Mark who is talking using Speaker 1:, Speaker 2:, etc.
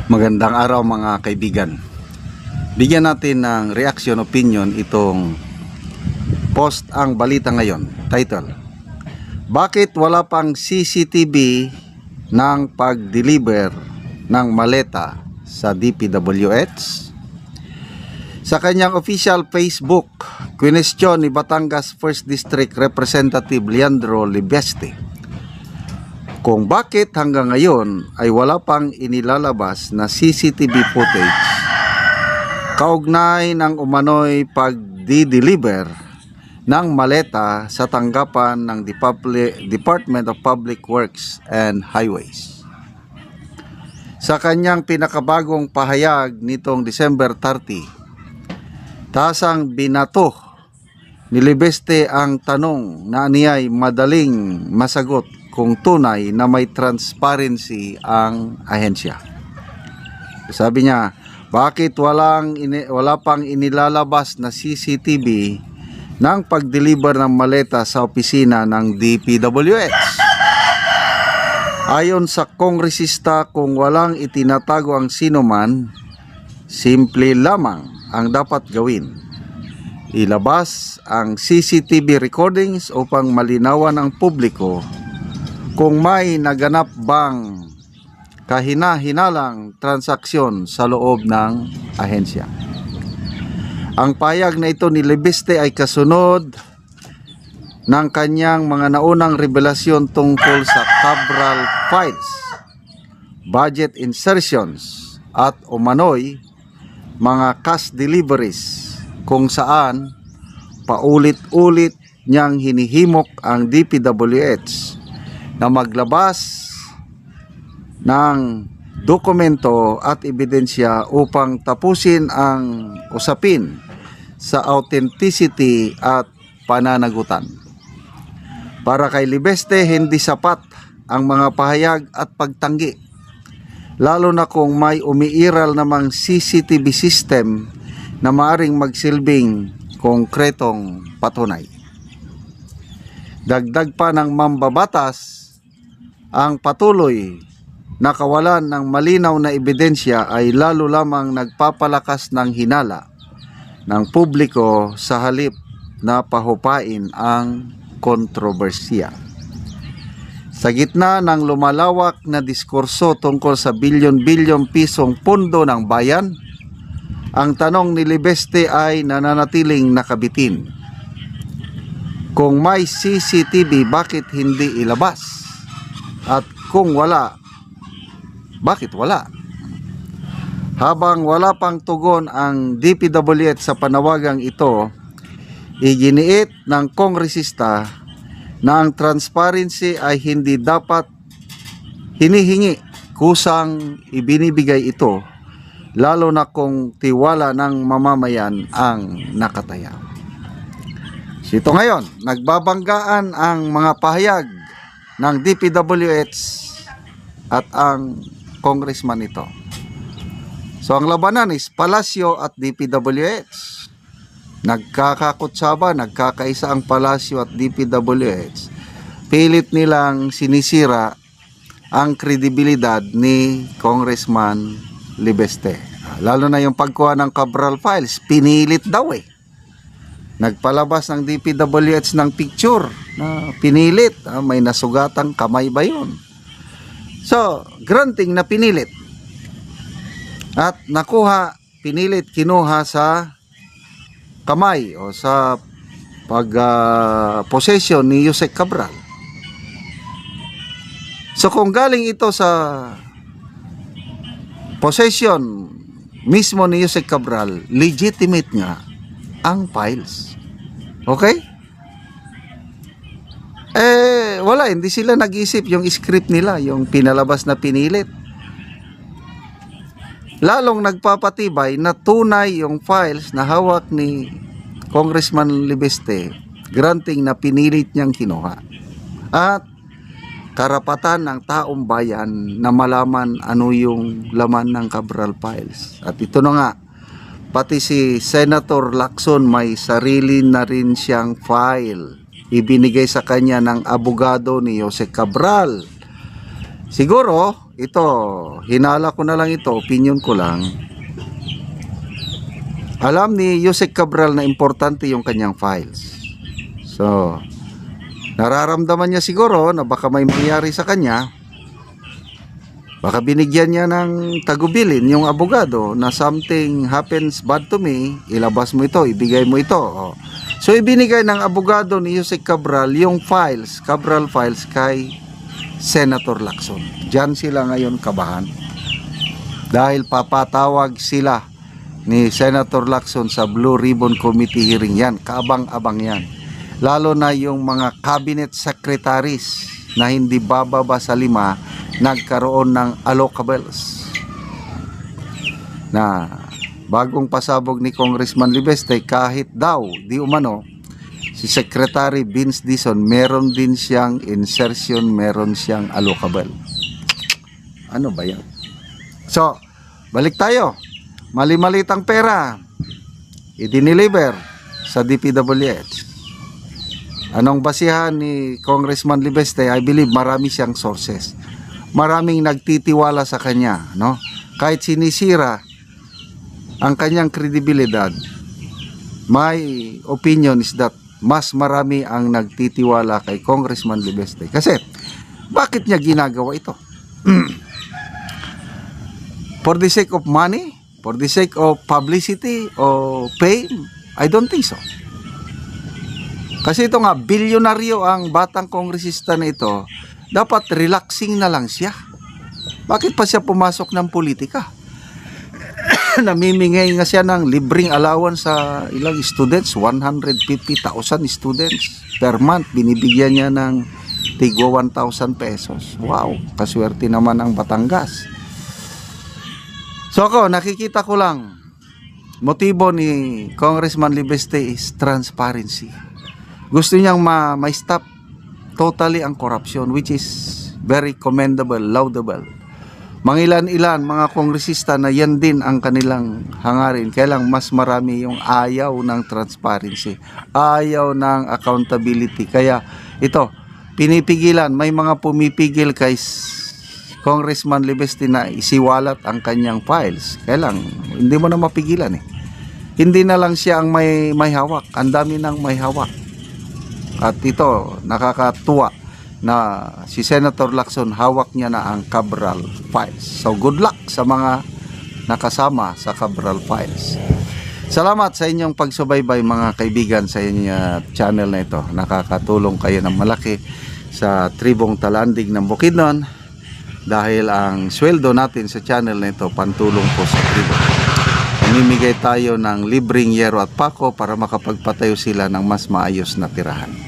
Speaker 1: Magandang araw mga kaibigan. Bigyan natin ng reaction opinion itong post ang balita ngayon. Title: Bakit wala pang CCTV ng pag-deliver ng maleta sa DPWH? Sa kanyang official Facebook, kwestiyon ni Batangas 1st District Representative Leandro Libeste kung bakit hanggang ngayon ay wala pang inilalabas na CCTV footage kaugnay ng umano'y pagdi-deliver ng maleta sa tanggapan ng Department of Public Works and Highways. Sa kanyang pinakabagong pahayag nitong December 30, tasang binato ni Libeste ang tanong na niya'y madaling masagot kung tunay na may transparency ang ahensya. Sabi niya, bakit wala pang inilalabas na CCTV ng pag-deliver ng maleta sa opisina ng DPWH? Ayon sa kongresista, kung walang itinatago ang sinuman, simple lamang ang dapat gawin. Ilabas ang CCTV recordings upang malinawan ang publiko kung may naganap bang kahina-hinalang transaksyon sa loob ng ahensya. Ang payag na ito ni Libeste ay kasunod ng kanyang mga naunang revelasyon tungkol sa Cabral files, budget insertions at umano'y mga cash deliveries kung saan paulit-ulit niyang hinihimok ang DPWH na maglabas ng dokumento at ebidensya upang tapusin ang usapin sa authenticity at pananagutan. Para kay Libeste, hindi sapat ang mga pahayag at pagtanggi, lalo na kung may umiiral namang CCTV system na maaring magsilbing konkretong patunay. Dagdag pa ng mambabatas, ang patuloy na kawalan ng malinaw na ebidensya ay lalo lamang nagpapalakas ng hinala ng publiko sa halip na pahupain ang kontrobersiya. Sa gitna ng lumalawak na diskurso tungkol sa bilyon-bilyong pisong pondo ng bayan, ang tanong ni Libeste ay nananatiling nakabitin. Kung may CCTV, bakit hindi ilabas? At kung wala, bakit wala? Habang wala pang tugon ang DPWH sa panawagang ito, iginiit ng kongresista na ang transparency ay hindi dapat hinihingi, kusang ibinibigay ito, lalo na kung tiwala ng mamamayan ang nakataya. Ito ngayon, nagbabanggaan ang mga pahayag ng DPWH at ang congressman ito. So ang labanan is Palasyo at DPWH. Nagkakakutsaba, nagkakaisa ang Palasyo at DPWH. Pilit nilang sinisira ang kredibilidad ni Congressman Libeste. Lalo na yung pagkuha ng Cabral files, pinilit daw eh. Nagpalabas ng DPWH ng picture na pinilit. May nasugatang kamay ba yun? So, granting na pinilit. At nakuha, pinilit, kinuha sa kamay o sa possession ni Yusek Cabral. So, kung galing ito sa possession mismo ni Yusek Cabral, legitimate nga ang files. Okay? Wala, hindi sila nag-isip yung script nila, yung pinalabas na pinilit. Lalong nagpapatibay na tunay yung files na hawak ni Congressman Libeste, granting na pinilit niyang kinuha. At karapatan ng taong bayan na malaman ano yung laman ng Cabral files. At ito na nga, pati si Senator Lacson may sarili na rin siyang file. Ibinigay sa kanya ng abogado ni Yusek Cabral. Siguro, ito, hinala ko na lang ito, opinion ko lang. Alam ni Yusek Cabral na importante yung kanyang files. So, nararamdaman niya siguro na baka may mangyari sa kanya. Baka binigyan niya ng tagubilin yung abogado na something happens bad to me, ilabas mo ito, ibigay mo ito. Oh. So, ibinigay ng abogado ni Yusek Cabral yung files, Cabral files kay Senator Lacson. Diyan sila ngayon kabahan. Dahil papatawag sila ni Senator Lacson sa Blue Ribbon Committee hearing yan. Kaabang-abang yan. Lalo na yung mga cabinet secretaries na hindi bababa sa 5 nagkaroon ng allocables na bagong pasabog ni Congressman Libeste kahit daw di umano si Secretary Vince Dizon meron din siyang insertion, meron siyang allocable. Ano ba yan? So, balik tayo. Mali-malitang pera i-deliver sa DPWH. Anong basihan ni Congressman Libeste? I believe marami siyang sources. Maraming nagtitiwala sa kanya, no? Kahit sinisira ang kanyang kredibilidad, my opinion is that mas marami ang nagtitiwala kay Congressman Libeste. Kasi, bakit niya ginagawa ito? For the sake of money? For the sake of publicity o fame? I don't think so. Kasi ito nga, bilyonaryo ang batang kongresista na ito, dapat relaxing na lang siya. Bakit pa siya pumasok ng politika? Namimingay nga siya ng libreng allowance sa ilang students, 150,000 students per month. Binibigyan niya ng tigwa 1,000 pesos. Wow, kaswerte naman ang Batangas. So ako, nakikita ko lang, motibo ni Congressman Libeste is transparency. Gusto niyang ma-stop totally ang corruption, which is very commendable, laudable. Mangilan-ilan mga kongresista na yan din ang kanilang hangarin. Kailang mas marami yung ayaw ng transparency, ayaw ng accountability. Kaya ito, pinipigilan, may mga pumipigil kay Congressman Libeste na isiwalat ang kanyang files. Kailang hindi mo na mapigilan eh. Hindi na lang siya ang may hawak, ang dami nang may hawak. At ito, nakakatuwa na si Senator Lacson hawak niya na ang Cabral files. So good luck sa mga nakasama sa Cabral files. Salamat sa inyong pagsubaybay mga kaibigan sa inyong channel na ito. Nakakatulong kayo ng malaki sa tribong Talandig ng Bukidnon dahil ang sweldo natin sa channel na ito pantulong po sa tribo. Mamimigay tayo ng libreng yero at pako para makapagpatayo sila ng mas maayos na tirahan.